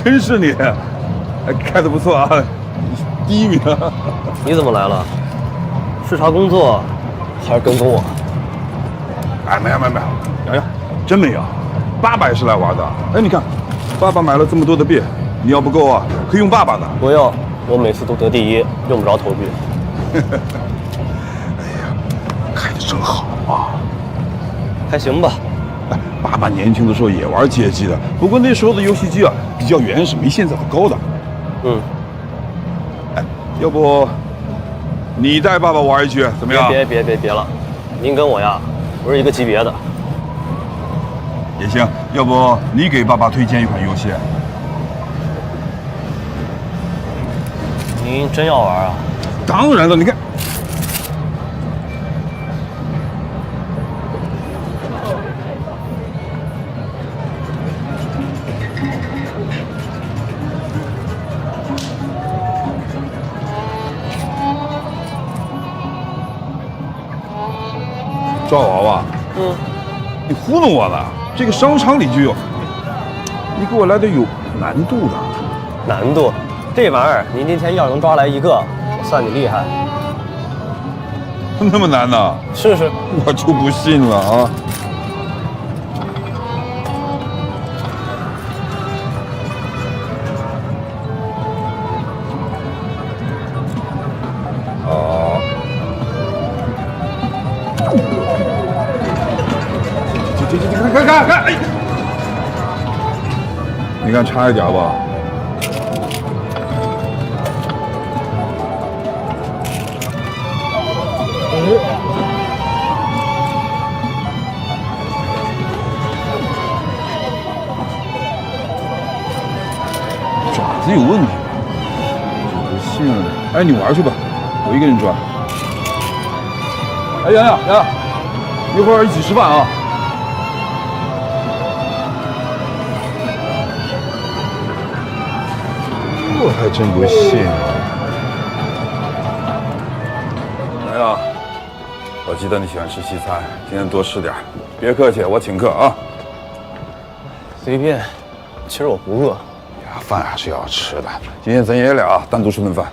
真是你，开的不错啊，第1名。你怎么来了？视察工作，还是跟踪我？哎，没有，洋洋，真没有，爸爸也是来玩的。哎，你看，爸爸买了这么多的币，你要不够啊，可以用爸爸的。不用，我每次都得第1，用不着投币。哎呀，开的真好啊！还行吧。哎，爸爸年轻的时候也玩街机的，不过那时候的游戏机啊比较原始，没现在的高的。嗯。哎，要不你带爸爸玩一局怎么样？别了，您跟我呀不是一个级别的。也行，要不你给爸爸推荐一款游戏？您真要玩啊？当然了，你看。抓娃娃？你糊弄我呢？这个商场里就有，你给我来点有难度的。难度？这玩意儿，您今天要是能抓来1个，我算你厉害。那么难呢？试试。我就不信了啊！好。看！哎，你看差一点吧。爪子有问题，不信了。哎，你玩去吧，我一个人抓。哎，洋洋，一会儿一起吃饭啊。我还真不信啊！来呀，我记得你喜欢吃西餐，今天多吃点，别客气，我请客啊。随便，其实我不饿。呀，饭还是要吃的。今天咱爷俩单独吃顿饭。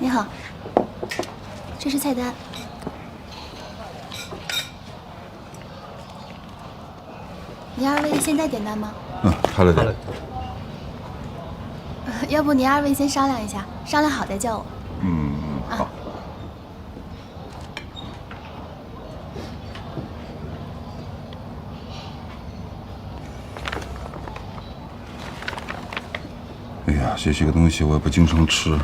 你好，这是菜单。您二位现在点单吗？好了点。要不您二位先商量一下，商量好再叫我。好。哎呀，这些个东西我也不经常吃，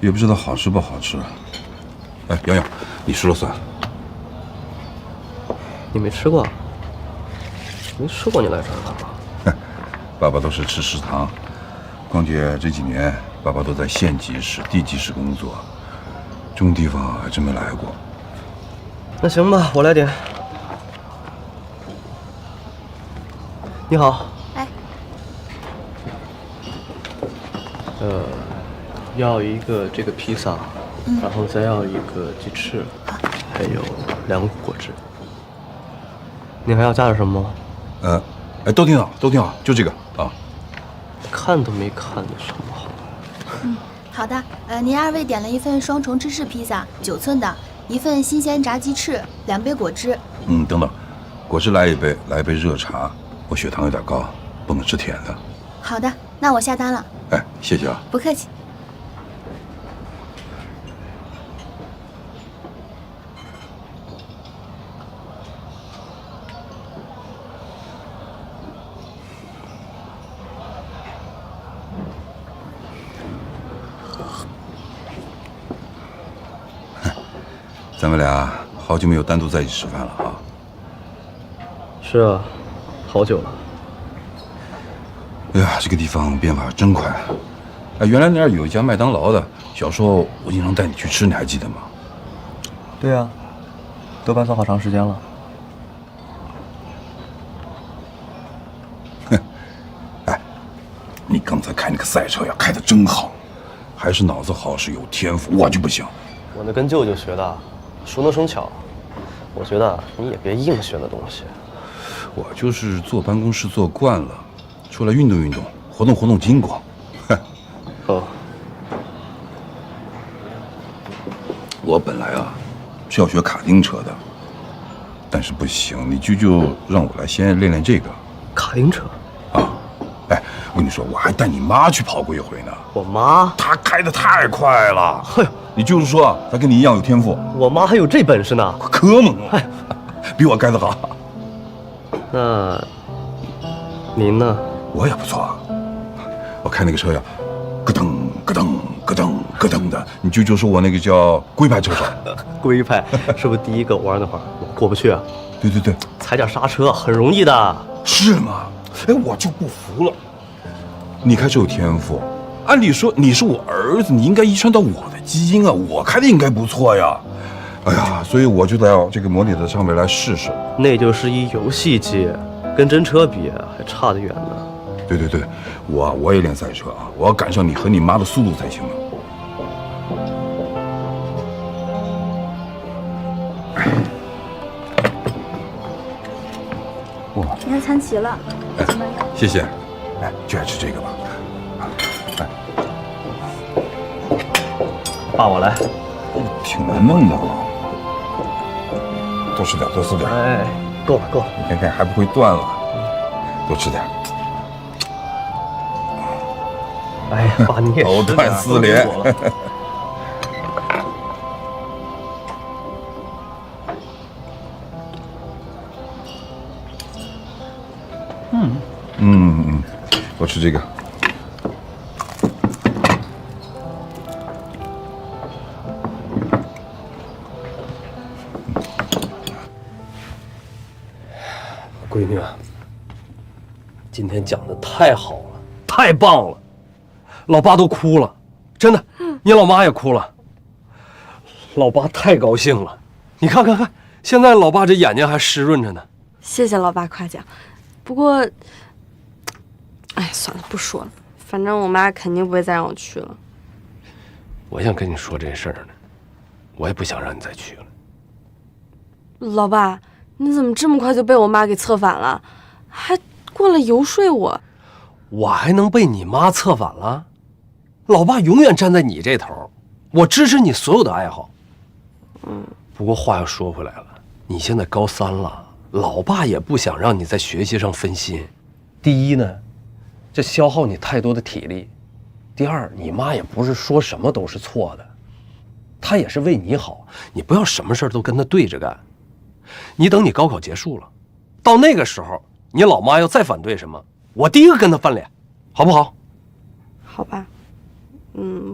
也不知道好吃不好吃。哎，洋洋，你说了算。你没吃过？没吃过你来这儿干嘛？爸爸都是吃食堂，况且这几年爸爸都在县级市、地级市工作，这种地方还真没来过。那行吧，我来点。你好。哎。要一个这个披萨，然后再要一个鸡翅，还有2股果汁。你还要加点什么吗？都挺好，就这个啊。看都没看的什么好。好的。您二位点了一份双重芝士披萨，9寸的，1份新鲜炸鸡翅，2杯果汁。等等，果汁来一杯，来一杯热茶。我血糖有点高，不能吃甜的。好的，那我下单了。哎，谢谢啊。不客气。咱们俩好久没有单独在一起吃饭了啊。是啊，好久了。哎呀，这个地方变化真快。哎，原来那儿有一家麦当劳的，小时候我经常带你去吃，你还记得吗？对啊，都搬走好长时间了。刚才开那个赛车呀，开得真好，还是脑子好，是有天赋，我就不行。我那跟舅舅学的，熟能生巧。我觉得你也别硬学那东西。我就是坐办公室坐惯了，出来运动运动，活动活动筋骨。哦。我本来啊是要学卡丁车的，但是不行，你舅舅让我来先练练这个。卡丁车？啊，哎，我跟你说，我还带你妈去跑过一回呢。我妈？她开得太快了。哎呦，你就是说她跟你一样有天赋？我妈还有这本事呢，可猛了，比我开得好。那您呢？我也不错啊，我开那个车呀，咯噔咯噔咯噔咯噔的。你舅舅说我那个叫龟派车手。龟派是不是第一个弯那会儿我过不去啊？对对对，踩点刹车很容易的。是吗？哎，我就不服了。你开车有天赋，按理说你是我儿子，你应该遗传到我的基因啊，我开的应该不错呀。哎呀，所以我就到这个模拟的上面来试试。那就是一游戏机，跟真车比还差得远呢。对对对，我也练赛车啊，我要赶上你和你妈的速度才行啊。哇，你看餐齐了，哎，谢谢。哎，就爱吃这个吧。哎，爸，我来。挺难弄的啊，多吃点，多吃点。哎，够了够了，你看看还不会断了，多吃点。哎呀，爸你也藕断丝连。多吃这个。闺女，今天讲的太好了，太棒了，老爸都哭了，真的，你老妈也哭了，老爸太高兴了，你看看看，现在老爸这眼睛还湿润着呢。谢谢老爸夸奖，不过，哎，算了，不说了，反正我妈肯定不会再让我去了。我想跟你说这事儿呢，我也不想让你再去了。老爸，你怎么这么快就被我妈给策反了？还过来游说我？我还能被你妈策反了？老爸永远站在你这头，我支持你所有的爱好。不过话又说回来了，你现在高3了，老爸也不想让你在学习上分心。第一呢，这消耗你太多的体力；第二，你妈也不是说什么都是错的，她也是为你好，你不要什么事儿都跟她对着干。你等你高考结束了，到那个时候，你老妈要再反对什么，我第一个跟她翻脸，好不好？好吧，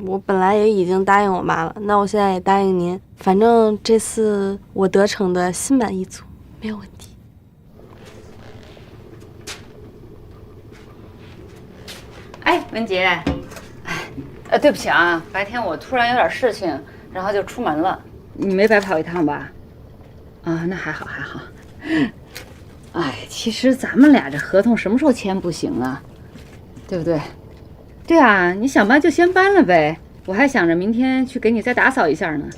我本来也已经答应我妈了，那我现在也答应您，反正这次我得逞的心满意足，没有问题。哎，文杰，对不起啊，白天我突然有点事情，然后就出门了。你没白跑一趟吧？啊，那还好还好。哎，其实咱们俩这合同什么时候签不行啊？对不对？对啊，你想搬就先搬了呗。我还想着明天去给你再打扫一下呢。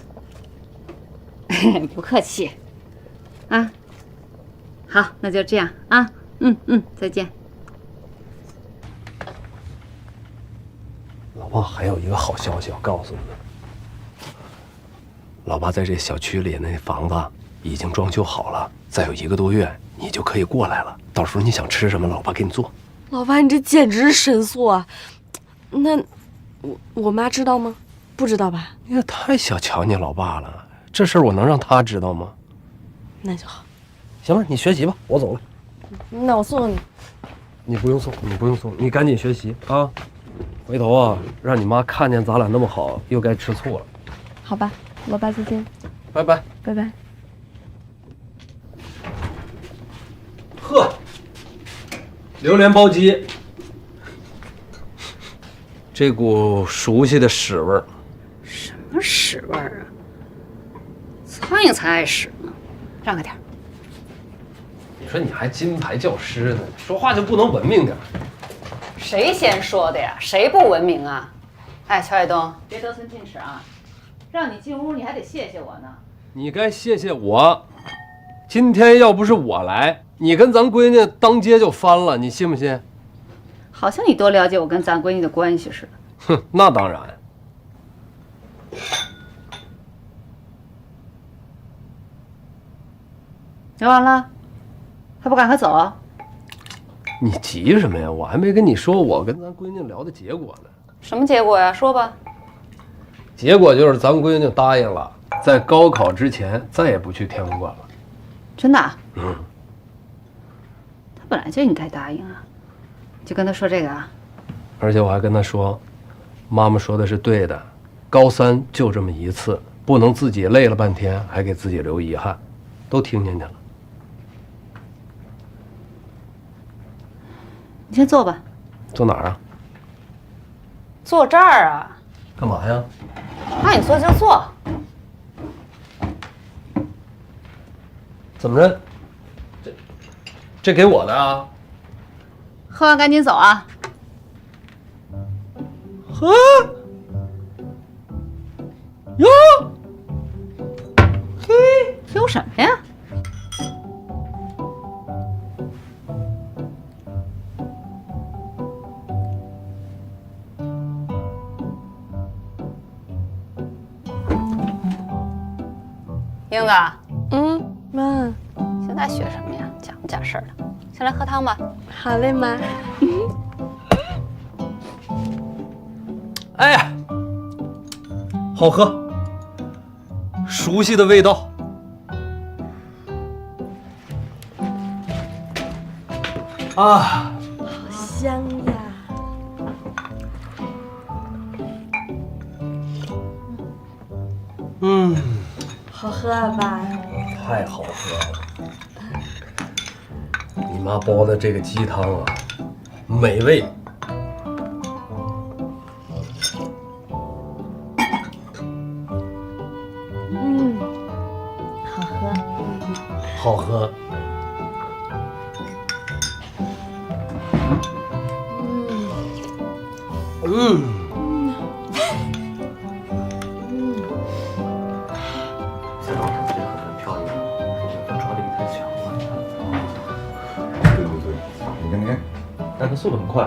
不客气。啊，好，那就这样啊。再见。老爸还有一个好消息要告诉你，老爸在这小区里那房子已经装修好了，再有1个多月你就可以过来了。到时候你想吃什么，老爸给你做。老爸，你这简直是神速啊！那我妈知道吗？不知道吧？你也太小瞧你老爸了，这事儿我能让他知道吗？那就好。行了，你学习吧，我走了。那我送送你。你不用送，你不用送，你赶紧学习啊！回头啊，让你妈看见咱俩那么好，又该吃醋了。好吧，老爸再见。拜拜，拜拜。呵，榴莲包鸡，这股熟悉的屎味儿。什么屎味儿啊？苍蝇才爱屎呢，让开点。你说你还金牌教师呢，说话就不能文明点？谁先说的呀？谁不文明啊？哎，乔海东，别得寸进尺啊！让你进屋，你还得谢谢我呢。你该谢谢我。今天要不是我来，你跟咱闺女当街就翻了，你信不信？好像你多了解我跟咱闺女的关系似的。哼，那当然。聊完了，还不赶快走啊？你急什么呀？我还没跟你说我跟咱闺女聊的结果呢。什么结果呀？说吧。结果就是咱闺女答应了，在高考之前再也不去天文馆了。真的？嗯。她本来就应该答应啊。就跟她说这个啊。而且我还跟她说，妈妈说的是对的，高三就这么一次，不能自己累了半天还给自己留遗憾，都听进去了。你先坐吧。坐哪儿啊？坐这儿啊。干嘛呀？让你坐就坐。怎么着？这给我的啊？喝完赶紧走啊。喝？哟，嘿，有什么呀？英子，妈，现在学什么呀？假不假事儿的。先来喝汤吧。好嘞，妈。哎呀，好喝，熟悉的味道。啊，好香呀！好喝啊，爸。太好喝了！你妈煲的这个鸡汤啊，美味。好喝。好喝。下广场这个很漂亮，咱抓力太强了。对对对，你看你看，但它速度很快，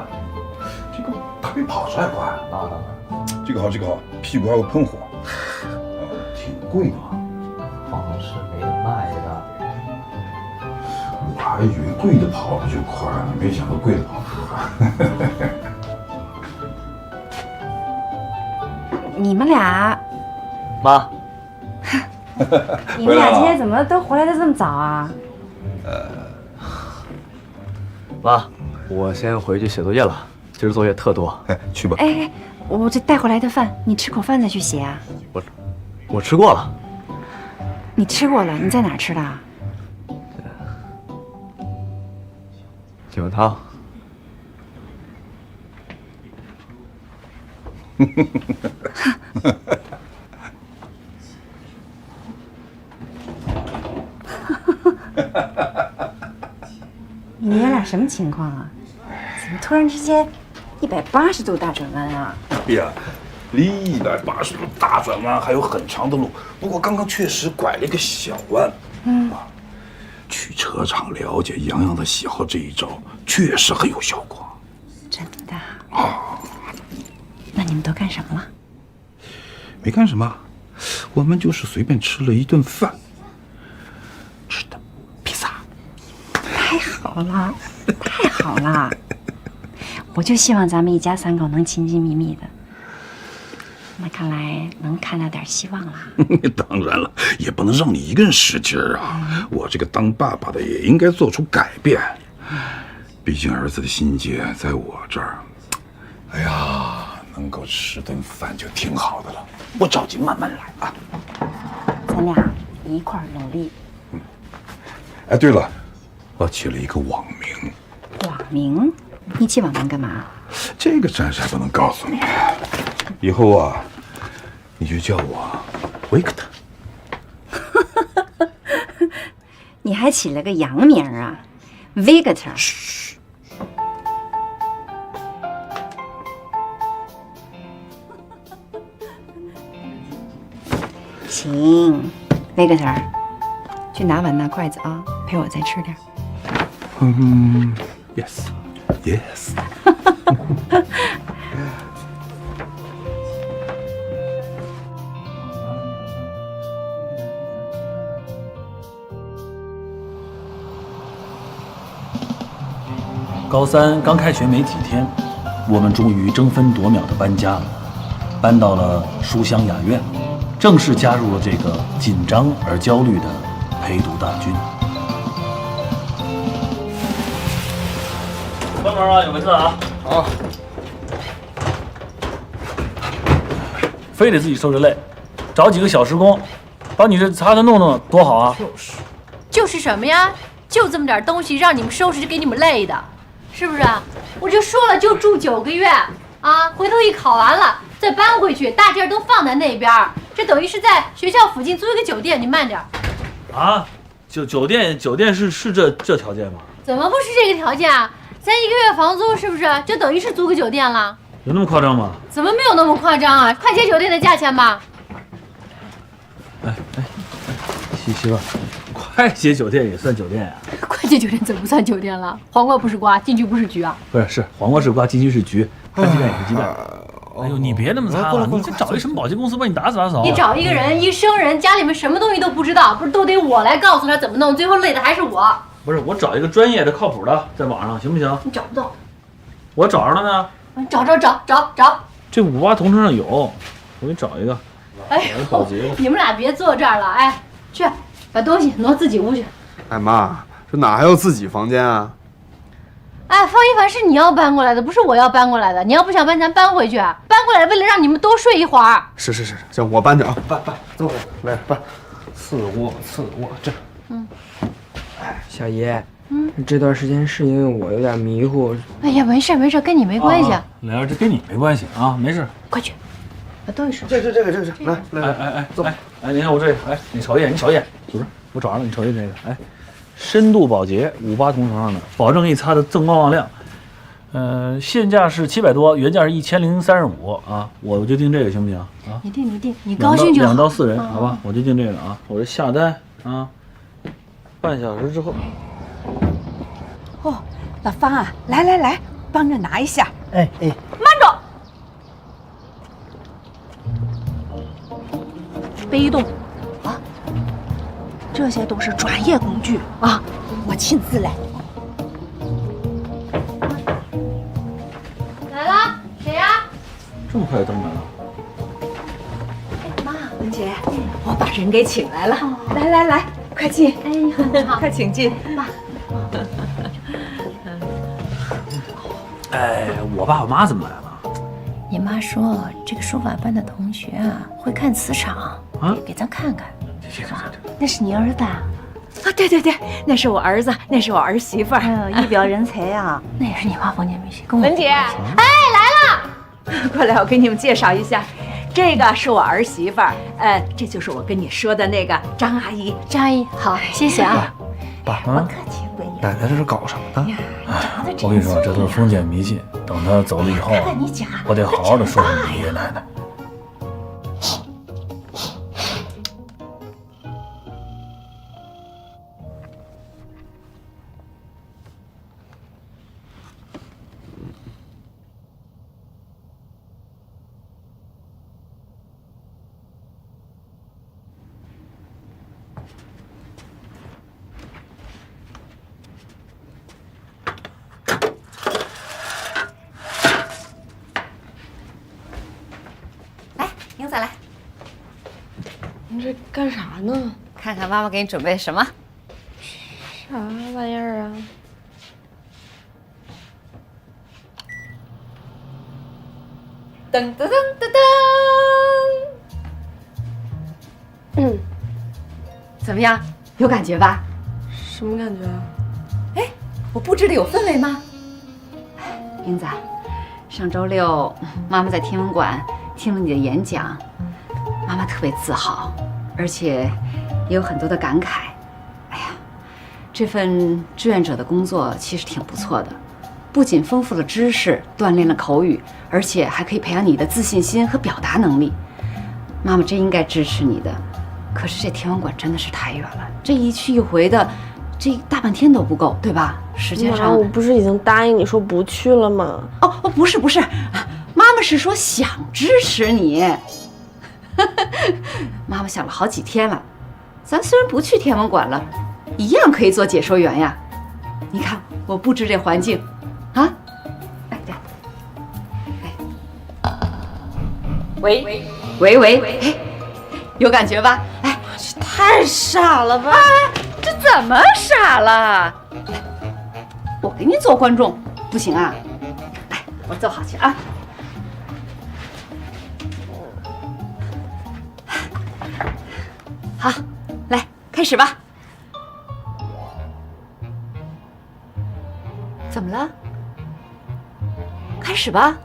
这个它比跑车还快。那当然，这个好，这个好，屁股还会喷火，挺贵的。方程式没得卖的。我还以为贵的跑的就快呢，没想到贵的跑得快。你们俩，妈，你们俩今天怎么都回来的这么早啊？妈，我先回去写作业了，今儿作业特多。哎，去吧。哎，我这带回来的饭，你吃口饭再去写啊。我吃过了。你吃过了？你在哪儿吃的？九文汤。你们俩什么情况啊？怎么突然之间180度大转弯啊？哎呀，离180度大转弯还有很长的路，不过刚刚确实拐了一个小弯。去车厂了解洋洋的喜好这一招确实很有效果。真的啊？那你们都干什么了？没干什么，我们就是随便吃了一顿饭，吃的披萨。太好了，太好了！我就希望咱们一家3口能亲亲密密的。那看来能看到点希望了。当然了，也不能让你一个人使劲儿啊！我这个当爸爸的也应该做出改变。毕竟儿子的心结在我这儿。哎呀，能够吃顿饭就挺好的了。不着急，慢慢来啊。咱俩一块儿努力。哎，对了，我起了一个网名。网名？你起网名干嘛？这个暂时还不能告诉你。以后啊，你就叫我维克特。你还起了个洋名啊 ，Victor。行，那个啥，去拿碗拿筷子啊，陪我再吃点。Yes。高三刚开学没几天，我们终于争分夺秒地搬家了，搬到了书香雅苑，正式加入了这个紧张而焦虑的陪读大军。关门啊，有门子啊！好。非得自己受着累，找几个小时工，把你这擦擦弄弄，多好啊！就是什么呀？就这么点东西让你们收拾，就给你们累的，是不是？我就说了，就住9个月啊，回头一考完了再搬回去，大件都放在那边，这等于是在学校附近租一个酒店。你慢点。啊，酒店是这条件吗？怎么不是这个条件啊？咱1个月房租是不是就等于是租个酒店了？有那么夸张吗？怎么没有那么夸张啊？快捷酒店的价钱吧。媳妇儿，快捷酒店也算酒店呀？快捷酒店怎么不算酒店了？黄瓜不是瓜，进去不是局啊？不是黄瓜是瓜，进去是局，看鸡蛋也是鸡蛋。哎呦，你别那么擦了，你这找一什么保洁公司帮你打扫？你找一个人，一生人，家里面什么东西都不知道，不是都得我来告诉他怎么弄，最后累的还是我。不是，我找一个专业的、靠谱的，在网上行不行？你找不到。我找着了呢。找。这58同城上有，我给你找一个。哎呦，你们俩别坐这儿了，哎，去把东西挪自己屋去。哎妈，这哪还有自己房间啊？哎，方一凡是你要搬过来的，不是我要搬过来的。你要不想搬，咱搬回去。搬过来为了让你们多睡一会儿。是，行，我搬着啊，搬，走，来搬，次卧这。小姨，这段时间是因为我有点迷糊。哎呀，没事，跟你没关系。莲儿，这跟你没关系啊，没事。快去，把东西收。这个，来，走。哎，你看我这个，哎，你瞅一眼，不是，我找着了，你瞅一眼这个，哎，深度保洁58同城上的，保证给你擦的锃光瓦亮。现价是700多，原价是1035啊，我就订这个行不行啊？你订，你高兴就好。2到4人，好吧，我就订这个啊，我这下单啊，半小时之后。哦，老方啊，来，帮着拿一下。哎，慢着，别移动啊！这些都是专业工具啊，我亲自来。来了，谁呀？这么快就登门了？妈，文姐，我把人给请来了。来，快进。哎，你好，快请进。爸。哎，我爸我妈怎么来了？你妈说这个书法班的同学啊会看磁场啊，给咱看看。这那是你儿子啊？啊，对，那是我儿子，那是我儿媳妇儿。哎呦，一表人才呀！那也是你妈封建迷信，跟我文姐，哎，来了，过来，我给你们介绍一下，这个是我儿媳妇儿，这就是我跟你说的那个张阿姨。张阿姨，好，谢谢啊。爸，不客气，闺女。奶奶这是搞什么呢？我跟你说，这都是封建迷信。等他走了以后，我得好好的说说你爷爷奶奶。英子来，你这干啥呢？看看妈妈给你准备什么？啥玩意儿啊？噔噔噔噔噔。怎么样？有感觉吧？什么感觉啊？哎，我布置的有氛围吗？英子，上周六妈妈在天文馆听了你的演讲，妈妈特别自豪，而且也有很多的感慨。哎呀，这份志愿者的工作其实挺不错的，不仅丰富了知识，锻炼了口语，而且还可以培养你的自信心和表达能力。妈妈真应该支持你的。可是这天文馆真的是太远了，这一去一回的，这大半天都不够，对吧？时间上，我不是已经答应你说不去了吗？哦，不是，妈妈是说想支持你。妈妈想了好几天了，咱虽然不去天文馆了，一样可以做解说员呀。你看我布置这环境，啊，哎对，哎，喂，哎，有感觉吧？哎，这太傻了吧！这怎么傻了？我给你做观众不行啊？哎，我坐好去啊。好，来开始吧。怎么了？开始吧。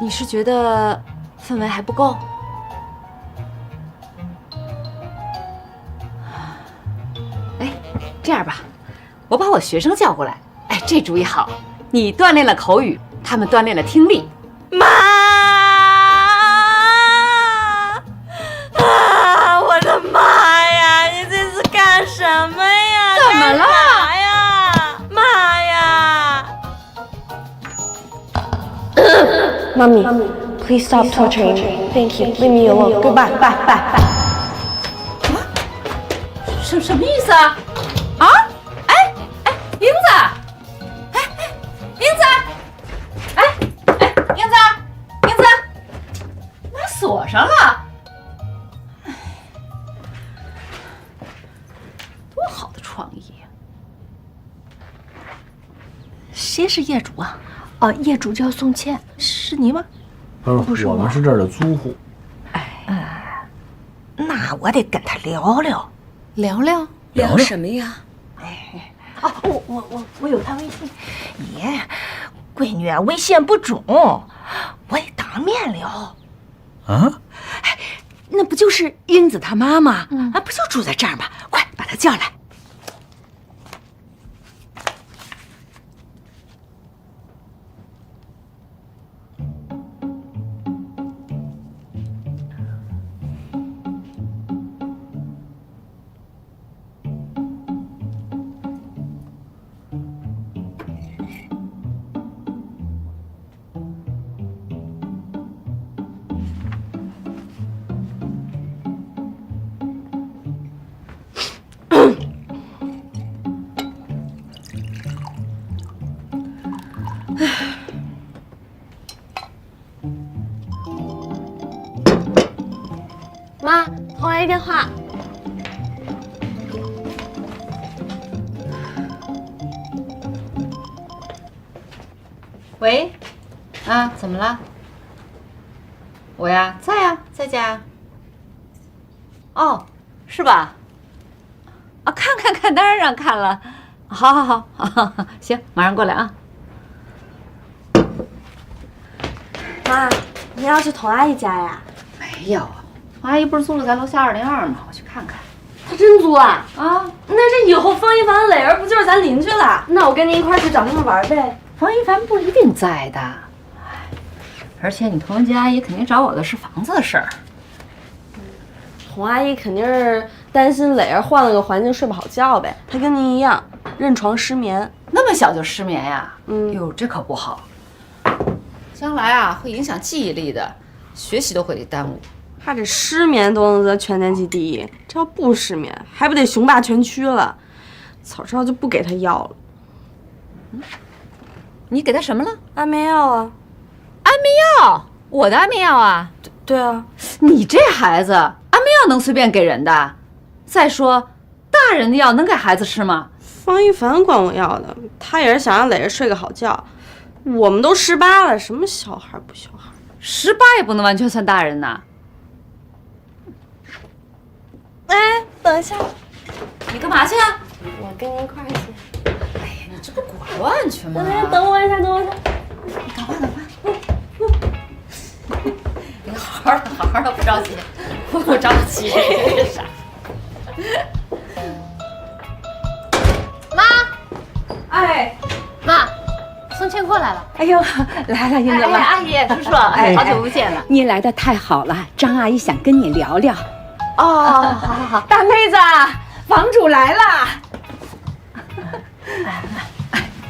你是觉得氛围还不够？哎，这样吧，我把我学生叫过来。哎，这主意好，你锻炼了口语，他们锻炼了听力。妈！我的妈呀！你这是干什么呀？怎么了？干啥呀？妈呀！Mommy, please stop torturing me. Thank you. Leave me alone. Goodbye. Bye. Bye. 什么意思啊？啊？哎，英子，英子，英子，妈锁上了。多好的创意呀！谁是业主啊？哦，业主叫宋倩，是你吗？不是，我们是这儿的租户。那我得跟他聊聊。聊什么呀？哦，我有他微信。爷，闺女啊，微信不中，我得当面聊。啊？哎，那不就是英子她妈吗？不就住在这儿吗？快把她叫来。妈，童阿姨电话。喂，啊，怎么了？我呀，在呀，在家。哦，是吧？啊，看，当然让看了。好，行，马上过来啊。妈，你要去童阿姨家呀？没有，阿姨不是租了咱楼下202吗？我去看看。她真租啊？啊，那这以后方一凡、磊儿不就是咱邻居了？那我跟您一块儿去找他们玩呗。方一凡不一定在的，而且你童文杰阿姨肯定找我的是房子的事儿。童阿姨肯定是担心磊儿换了个环境睡不好觉呗。她跟您一样，认床失眠。那么小就失眠呀？哟，这可不好，将来啊会影响记忆力的，学习都会给耽误。她这失眠都能得全年级第1，这要不失眠还不得雄霸全区了？早知道就不给她药了。你给她什么了？安眠药啊。安眠药？我的安眠药啊？对啊。你这孩子，安眠药能随便给人的？再说，大人的药能给孩子吃吗？方一凡管我要的，他也是想让磊儿睡个好觉。我们都18了，什么小孩不小孩？18也不能完全算大人呐。哎，等一下，你干嘛去啊？我跟您一块儿去。哎呀，你这不裹乱去吗？等我一下，等我一下。你赶快。你好好的，不着急，不着急，傻。妈，哎，妈，宋倩天过来了。哎呦，来了，英子妈，阿姨、叔叔，好久不见了。你来的太好了，张阿姨想跟你聊聊。哦，好，大妹子，房主来了。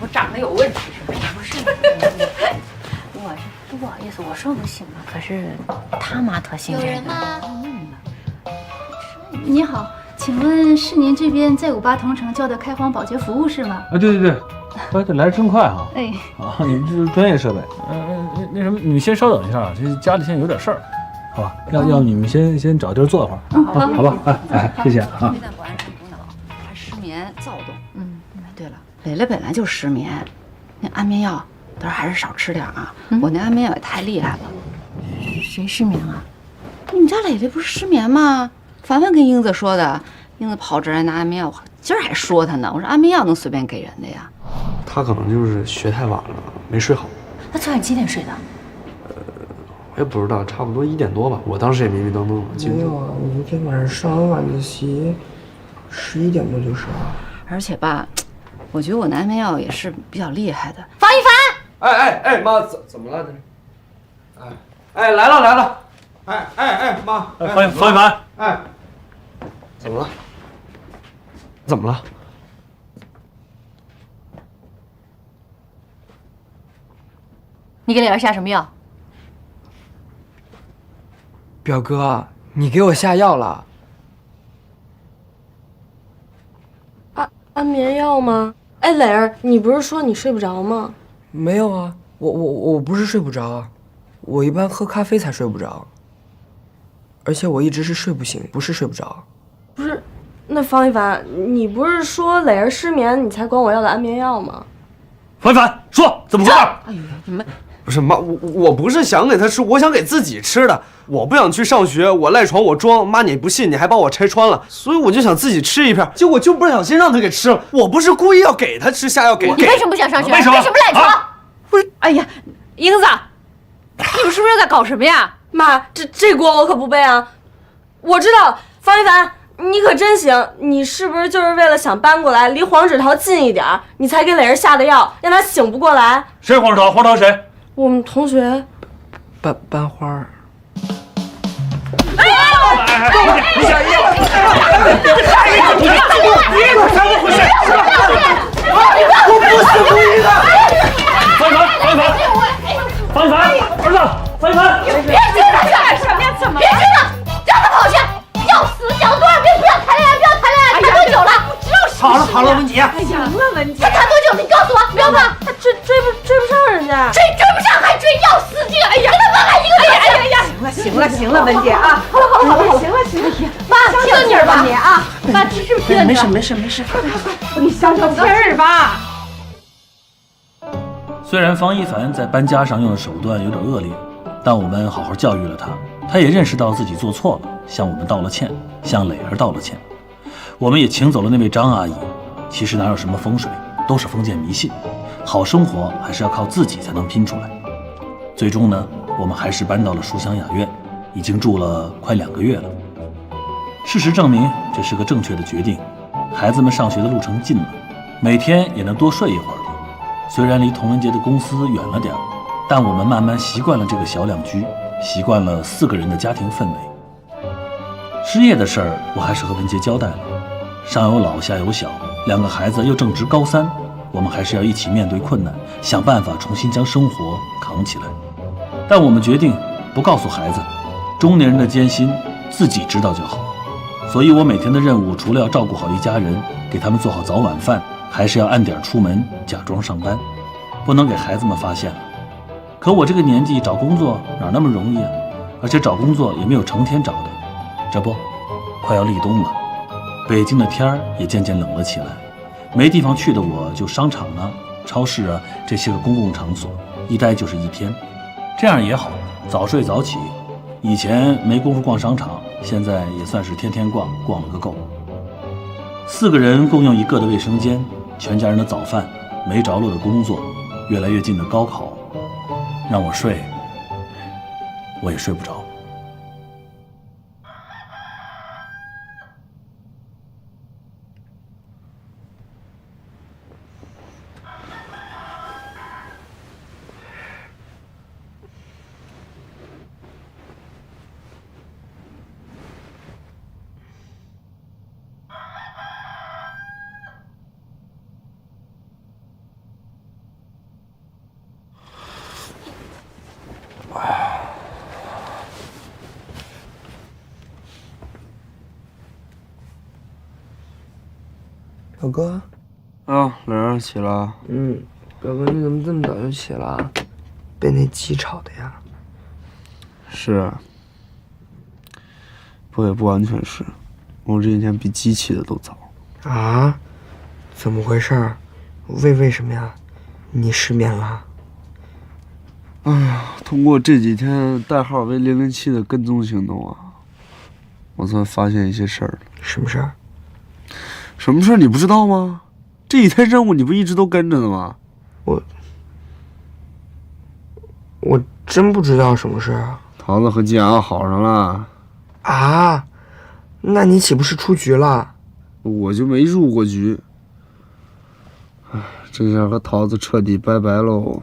我长得有问题是不是？不是，我是不好意思，我说不姓嘛，可是他妈特姓这个。有人吗？你好，请问是您这边在58同城叫的开荒保洁服务是吗？啊，对对对，哎，这来得真快哈！哎，啊，你们这是专业设备。那什么，你们先稍等一下啊，这家里现在有点事儿，好吧？要你们先找地儿坐会儿，好吧？哎，谢谢啊。非但不安神补脑，还失眠躁动。对了，蕾蕾本来就失眠，那安眠药到时候还是少吃点啊。我那安眠药也太厉害了。谁失眠啊？你们家蕾蕾不是失眠吗？凡凡跟英子说的，英子跑这儿来拿安眠药，今儿还说他呢。我说安眠药能随便给人的呀？他可能就是学太晚了，没睡好。他昨晚几点睡的？我也不知道，差不多1点多吧。我当时也迷迷瞪瞪的。没有啊，我那天晚上上完晚自习，11点多就睡了。而且吧，我觉得我那安眠药也是比较厉害的。方一凡，哎，妈，怎么了？哎，来了！妈，方一凡，哎，怎么了？怎么了？你给磊儿下什么药？表哥，你给我下药了？安眠药吗？哎，磊儿，你不是说你睡不着吗？没有啊，我不是睡不着，我一般喝咖啡才睡不着，而且我一直是睡不醒，不是睡不着。不是，那方一凡，你不是说磊儿失眠，你才管我要的安眠药吗？方一凡，说怎么回事？哎呦，你们不是妈，我不是想给他吃，我想给自己吃的。我不想去上学，我赖床，我装。妈，你不信，你还把我拆穿了，所以我就想自己吃一片，结果就不小心让他给吃了。我不是故意要给他吃下药，给。你为什么不想上学？为什么赖床？不是，哎呀，英子，你们是不是又在搞什么呀？妈，这锅我可不背啊！我知道，方一凡，你可真行，你是不是就是为了想搬过来，离黄芷桃近一点，你才给磊儿下的药，让他醒不过来？谁黄芷桃？黄芷桃谁？我们同学。班花儿。你想你怎么回事？我不是故意的。方一凡，儿子，方一凡，别激动，干什么呀？怎么？别激动，让他跑去！要死讲了多少遍，不要谈恋爱，谈多久了？不知道是。好了，文姐。行了，文姐。他谈多久？你告诉我，不要怕。他追不上人家。追不上还追，要死劲！哎呀，跟他妈还一个呀！行了，文姐啊，好了，行了，妈，听你儿吧，你啊，妈，吃皮没事，你消消气儿吧。虽然方一凡在搬家上用的手段有点恶劣，但我们好好教育了他，他也认识到自己做错了，向我们道了歉，向磊儿道了歉。我们也请走了那位张阿姨。其实哪有什么风水，都是封建迷信，好生活还是要靠自己才能拼出来。最终呢，我们还是搬到了书香雅苑，已经住了快2个月了。事实证明，这是个正确的决定。孩子们上学的路程近了，每天也能多睡一会儿了。虽然离童文杰的公司远了点儿，但我们慢慢习惯了这个小两居，习惯了4个人的家庭氛围。失业的事儿，我还是和文杰交代了。上有老，下有小，2个孩子又正值高3，我们还是要一起面对困难，想办法重新将生活扛起来。但我们决定不告诉孩子，中年人的艰辛自己知道就好。所以我每天的任务，除了要照顾好一家人，给他们做好早晚饭，还是要按点出门，假装上班，不能给孩子们发现了。可我这个年纪找工作哪那么容易啊？而且找工作也没有成天找的。这不，快要立冬了，北京的天儿也渐渐冷了起来。没地方去的我，就商场啊、超市啊这些个公共场所，一待就是1天。这样也好，早睡早起。以前没工夫逛商场，现在也算是天天逛，逛了个够。4个人共用1个的卫生间，全家人的早饭，没着落的工作，越来越近的高考，让我睡，我也睡不着。哥。啊，磊儿起了。表哥，你怎么这么早就起了？被那鸡吵的呀？是啊，不过也不完全是，我这几天比鸡起的都早。啊？怎么回事？为什么呀？你失眠了？哎呀，通过这几天代号为007的跟踪行动啊，我算发现一些事儿了。什么事儿？什么事儿你不知道吗？这几天任务你不一直都跟着呢吗？我真不知道什么事儿啊。桃子和季阳好上了。啊？那你岂不是出局了？我就没入过局。哎，这下和桃子彻底拜拜喽。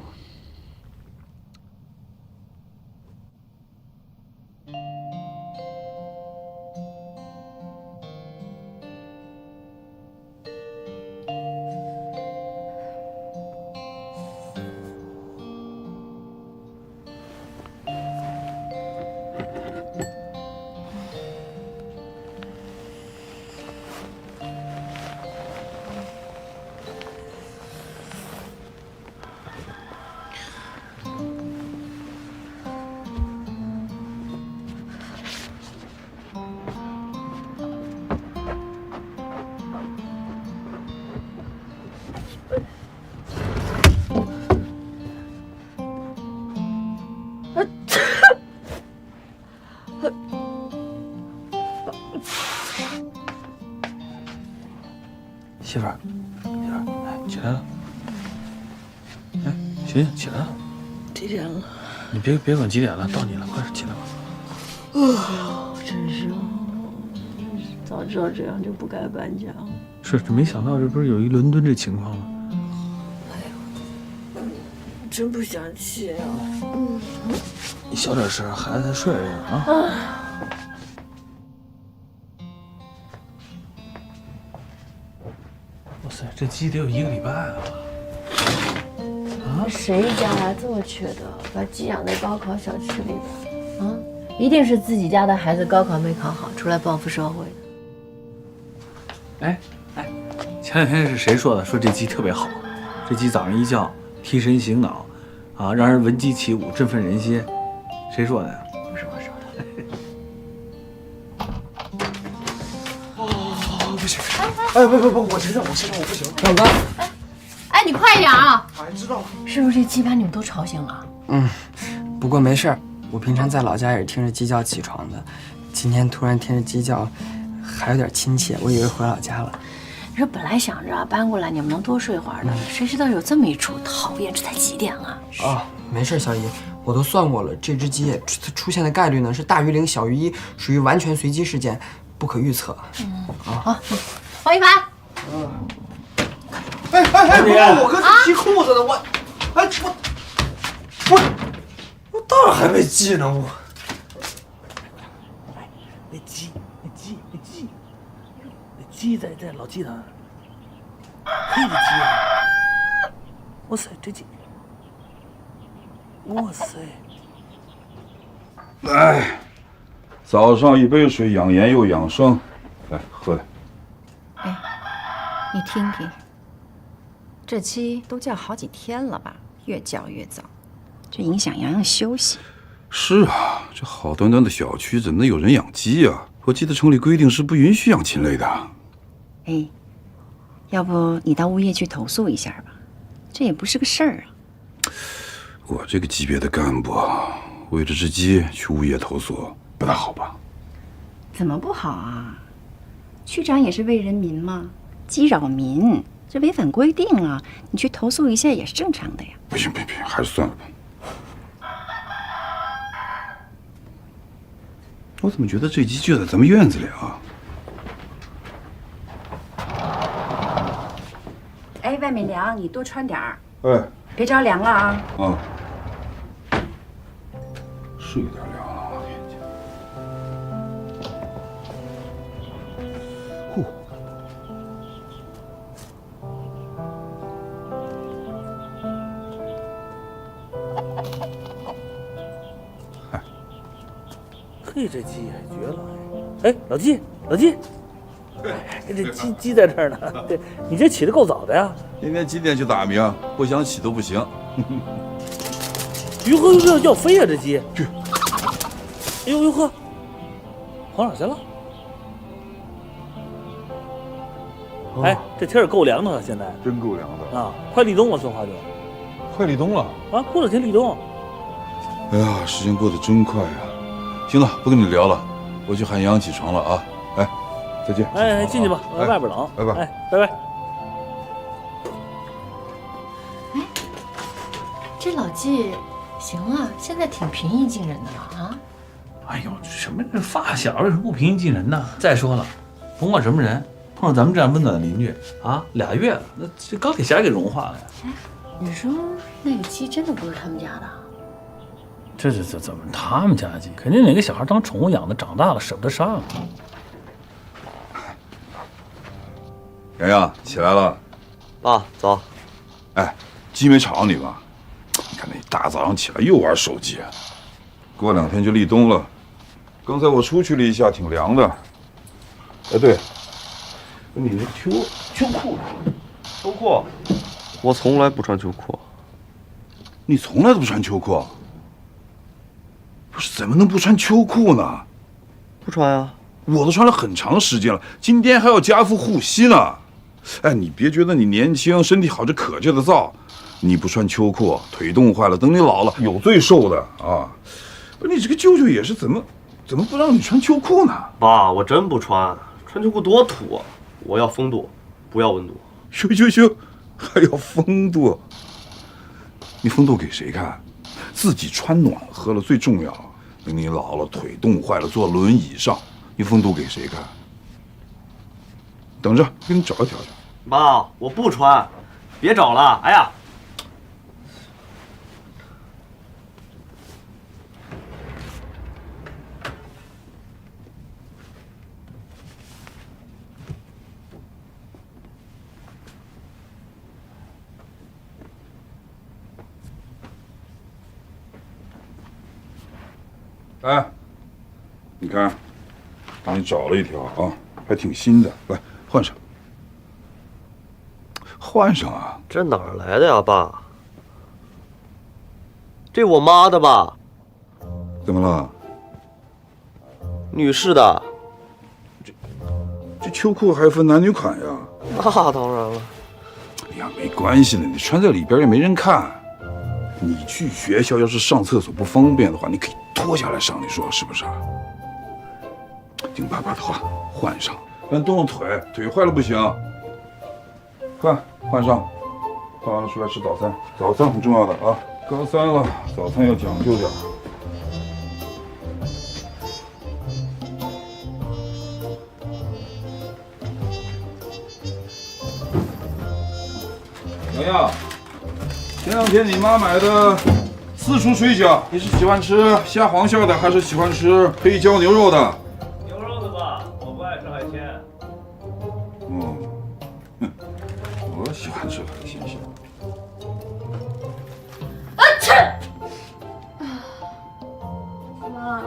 媳妇儿，哎，起来了。哎，醒醒，起来了。几点了？你别管几点了，到你了，快起来吧。真是，早知道这样就不该搬家。是，这没想到这不是有一伦敦这情况吗？真不想去啊。你小点声，孩子才睡着呢啊。哇塞，这鸡得有1个礼拜了。啊？谁家呀这么缺德，把鸡养在高考小区里边？啊，一定是自己家的孩子高考没考好，出来报复社会的。哎，前2天是谁说的？说这鸡特别好，这鸡早上一叫，提神醒脑，啊，让人闻鸡起舞，振奋人心。谁说的呀？不是我说的。不行！哎，不，我知道，我不行。表哥，哎，你快点啊！哎，知道了。是不是这鸡把你们都吵醒了？不过没事儿，我平常在老家也是听着鸡叫起床的，今天突然听着鸡叫，还有点亲切，我以为回老家了。你说本来想着搬过来你们能多睡会儿呢，谁知道有这么一出，讨厌！这才几点啊？没事，小姨，我都算过了，这只鸡出现的概率呢是大于0，小于1，属于完全随机事件，不可预测。黄一凡，我搁这提裤子呢，我当然还没系呢，我。那鸡在老鸡那儿，黑的鸡啊！哇塞，这鸡，哇塞！来，早上1杯水，养颜又养生，来喝来。哎，你听听，这鸡都叫好几天了吧，越叫越早，这影响洋洋休息。是啊，这好端端的小区怎么能有人养鸡啊？我记得城里规定是不允许养禽类的。哎，要不你到物业去投诉一下吧，这也不是个事儿啊。我这个级别的干部，为了只鸡去物业投诉，不大好吧？怎么不好啊？区长也是为人民嘛，鸡扰民，这违反规定了，你去投诉一下也是正常的呀。不行，还是算了吧。我怎么觉得这鸡就在咱们院子里啊？哎，外面凉，你多穿点儿，哎，别着凉了啊。啊，是有点凉了，我天！呼，嘿，这鸡也绝了！哎，老季，这鸡在这儿呢。对，你这起得够早的呀。今天几点去打鸣？不想起都不行。哟呵，要飞呀这鸡！去。哎呦呵，跑哪去了？哎，这天儿够凉的了，现在真够凉的啊！快立冬了，松花就快立冬了啊！过两天立冬。哎呀，时间过得真快呀！行了，不跟你聊了，我去喊杨起床了啊！哎，再见。哎，进去吧，外边冷。拜拜。哎，拜拜。哎，这老纪行啊，现在挺平易近人的了啊。哎呦，什么这发小有什么不平易近人的？再说了，甭管什么人。碰到咱们这样温暖的邻居啊，2月了，那这钢铁侠给融化了呀！哎，你说那个鸡真的不是他们家的？这怎么他们家鸡？肯定哪个小孩当宠物养的，长大了舍不得杀了。洋洋起来了，爸走。哎，鸡没吵着你吧？你看那大早上起来又玩手机，过2天就立冬了。刚才我出去了一下，挺凉的。哎，对。你这秋裤，我从来不穿秋裤。你从来都不穿秋裤？不是，怎么能不穿秋裤呢？不穿啊，我都穿了很长时间了，今天还要加副护膝呢。哎，你别觉得你年轻身体好就可劲的造，你不穿秋裤，腿冻坏了，等你老了有罪受的啊！不是你这个舅舅也是怎么不让你穿秋裤呢？爸，我真不穿，穿秋裤多土啊！我要风度，不要温度。行，还要风度？你风度给谁看？自己穿暖和了最重要。等你老了，腿冻坏了，坐轮椅上，你风度给谁看？等着，给你找一条去。妈，我不穿，别找了。哎呀！哎，你看，给你找了一条啊，还挺新的，来换上。换上啊！这哪儿来的呀，爸？这我妈的吧？怎么了？女士的。这秋裤还分男女款呀？那当然了。哎呀，没关系的，你穿在里边也没人看。你去学校要是上厕所不方便的话，你可以脱下来上，你说是不是？听爸爸的话，换上，不然冻了腿坏了不行。换上，换完了出来吃早餐，早餐很重要的啊。高3了，早餐要讲究点。洋洋，前2天你妈买的私厨水饺，你是喜欢吃虾黄馅的，还是喜欢吃黑椒牛肉的？牛肉的吧，我不爱吃海鲜。我喜欢吃海鲜馅。妈。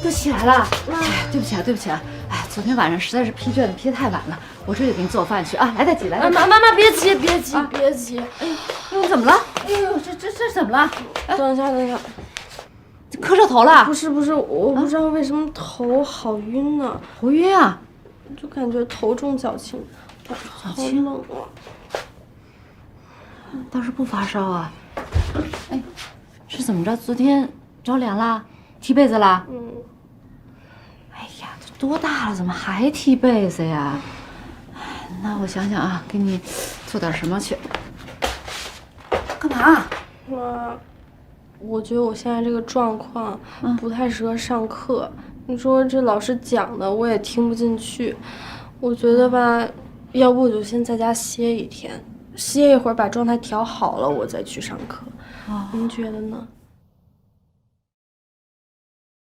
都起来了，哎，对不起啊，对不起啊，哎，昨天晚上实在是批卷子批得太晚了，我这就给你做饭去啊，来得及，来得及。妈，别急，别急，别急。哎呦，你怎么了？哎呦，这怎么了？等一下，磕着头了？不是，我不知道为什么头好晕呢。头晕啊？就感觉头重脚轻，好冷啊。倒是不发烧啊。哎，是怎么着？昨天着凉了？踢被子了？哎呀，这多大了，怎么还踢被子呀？那我想想啊，给你做点什么去？干嘛？妈，我觉得我现在这个状况不太适合上课。你说这老师讲的我也听不进去，我觉得吧，要不我就先在家歇一天，歇一会儿把状态调好了，我再去上课。您觉得呢？